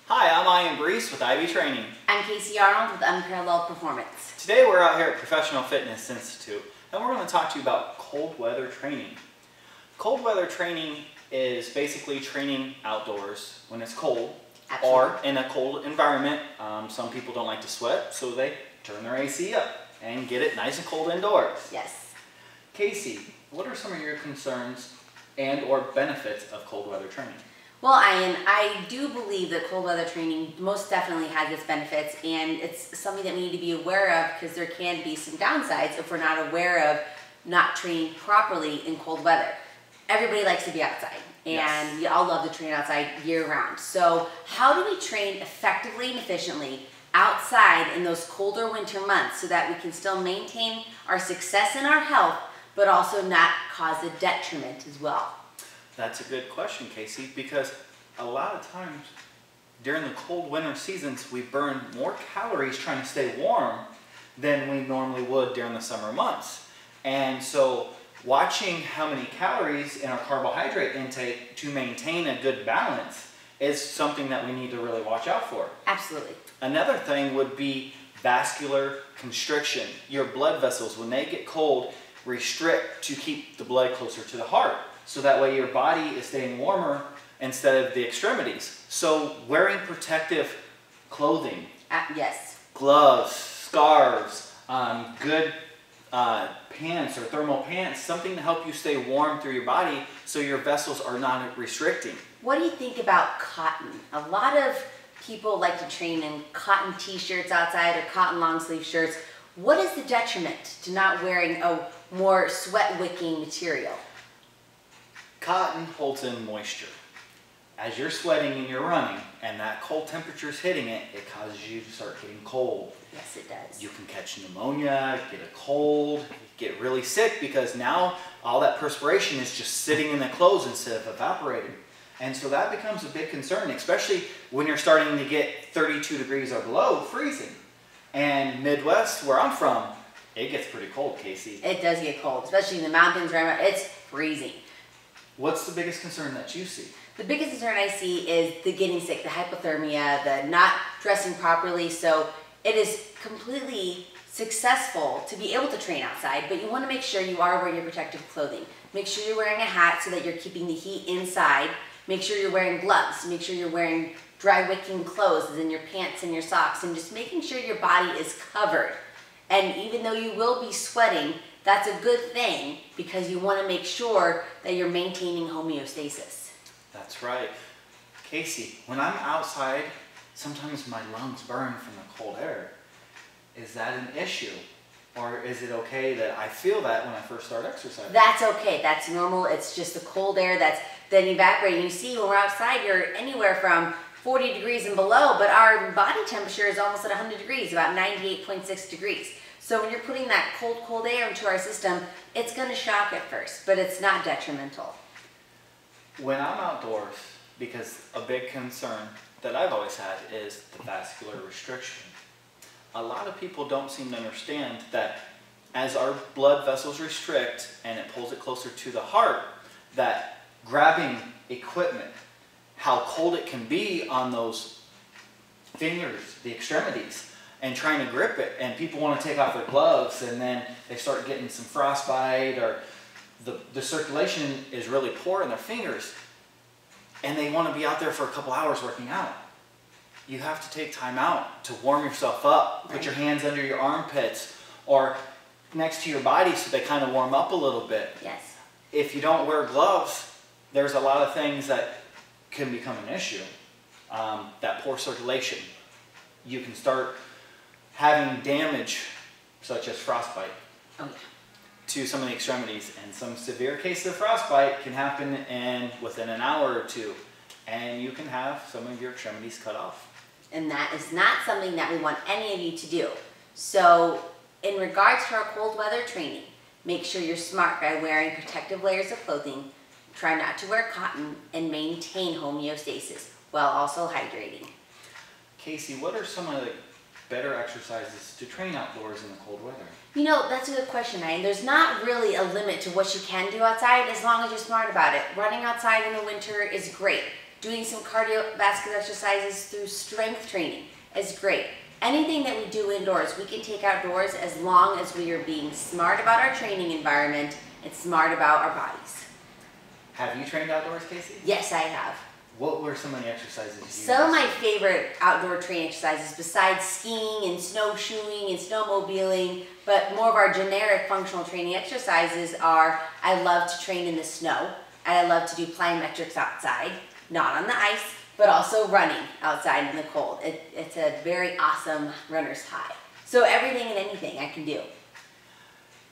Hi, I'm Iyan Breese with IB Training. I'm Casey Arnold with Unparalleled Performance. Today we're out here at Professional Fitness Institute and we're going to talk to you about cold weather training. Cold weather training is basically training outdoors when it's cold. Absolutely. Or in a cold environment. Some people don't like to sweat, so they turn their AC up and get it nice and cold indoors. Yes. Casey, what are some of your concerns and or benefits of cold weather training? Well, Iyan, I do believe that cold weather training most definitely has its benefits, and it's something that we need to be aware of because there can be some downsides if we're not aware of not training properly in cold weather. Everybody likes to be outside, and we all love to train outside year-round. So how do we train effectively and efficiently outside in those colder winter months so that we can still maintain our success and our health, but also not cause a detriment as well? That's a good question, Casey, because a lot of times during the cold winter seasons, we burn more calories trying to stay warm than we normally would during the summer months. And so watching how many calories in our carbohydrate intake to maintain a good balance is something that we need to really watch out for. Absolutely. Another thing would be vascular constriction. Your blood vessels, when they get cold, restrict to keep the blood closer to the heart. So that way your body is staying warmer instead of the extremities. So wearing protective clothing. Yes. Gloves, scarves, good pants or thermal pants, something to help you stay warm through your body so your vessels are not restricting. What do you think about cotton? A lot of people like to train in cotton t-shirts outside or cotton long sleeve shirts. What is the detriment to not wearing a more sweat wicking material? Cotton holds in moisture. As you're sweating and you're running and that cold temperature is hitting it, it causes you to start getting cold. Yes, it does. You can catch pneumonia, get a cold, get really sick because now all that perspiration is just sitting in the clothes instead of evaporating. And so that becomes a big concern, especially when you're starting to get 32 degrees or below, freezing. And Midwest, where I'm from, it gets pretty cold, Casey. It does get cold, especially in the mountains. It's freezing. What's the biggest concern that you see? The biggest concern I see is the getting sick, the hypothermia, the not dressing properly. So it is completely successful to be able to train outside, but you want to make sure you are wearing your protective clothing. Make sure you're wearing a hat so that you're keeping the heat inside. Make sure you're wearing gloves. Make sure you're wearing dry wicking clothes as in your pants and your socks, and just making sure your body is covered. And even though you will be sweating, that's a good thing because you want to make sure that you're maintaining homeostasis. That's right. Casey, when I'm outside, sometimes my lungs burn from the cold air. Is that an issue? Or is it okay that I feel that when I first start exercising? That's okay. That's normal. It's just the cold air that's then evaporating. You see, when we're outside, you're anywhere from 40 degrees and below, but our body temperature is almost at 100 degrees, about 98.6 degrees. So when you're putting that cold air into our system, it's going to shock at first, but it's not detrimental. When I'm outdoors, because a big concern that I've always had is the vascular restriction. A lot of people don't seem to understand that as our blood vessels restrict and it pulls it closer to the heart, that grabbing equipment, how cold it can be on those fingers, the extremities, and trying to grip it, and people want to take off their gloves and then they start getting some frostbite, or the circulation is really poor in their fingers and they want to be out there for a couple hours working out. You have to take time out to warm yourself up. Put your hands under your armpits or next to your body so they kind of warm up a little bit. Yes. If you don't wear gloves, there's a lot of things that can become an issue. That poor circulation. You can start having damage such as frostbite to some of the extremities, and some severe cases of frostbite can happen within an hour or two, and you can have some of your extremities cut off. And that is not something that we want any of you to do. So in regards to our cold weather training, make sure you're smart by wearing protective layers of clothing, try not to wear cotton, and maintain homeostasis while also hydrating. Casey, what are some of the better exercises to train outdoors in the cold weather? You know, that's a good question, Ian. There's not really a limit to what you can do outside as long as you're smart about it. Running outside in the winter is great. Doing some cardiovascular exercises through strength training is great. Anything that we do indoors, we can take outdoors as long as we are being smart about our training environment and smart about our bodies. Have you trained outdoors, Casey? Yes, I have. What were some of the exercises you used? Some of my favorite outdoor training exercises, besides skiing and snowshoeing and snowmobiling, but more of our generic functional training exercises are, I love to train in the snow, and I love to do plyometrics outside, not on the ice, but also running outside in the cold. It's a very awesome runner's high. So everything and anything I can do.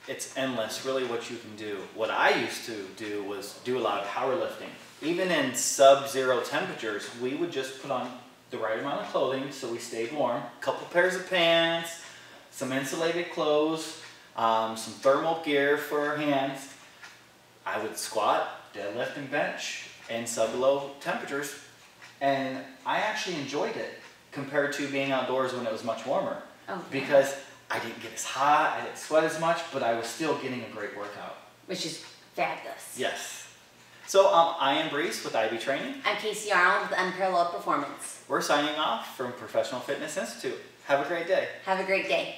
It's endless, really, what you can do. What I used to do was do a lot of powerlifting. Even in sub-zero temperatures, we would just put on the right amount of clothing so we stayed warm. A couple pairs of pants, some insulated clothes, some thermal gear for our hands. I would squat, deadlift, and bench in sub-low temperatures. And I actually enjoyed it compared to being outdoors when it was much warmer. Oh, because I didn't get as hot, I didn't sweat as much, but I was still getting a great workout. Which is fabulous. Yes. So I'm Iyan Breese with IB Training. I'm Casey Arnold with Unparalleled Performance. We're signing off from Professional Fitness Institute. Have a great day. Have a great day.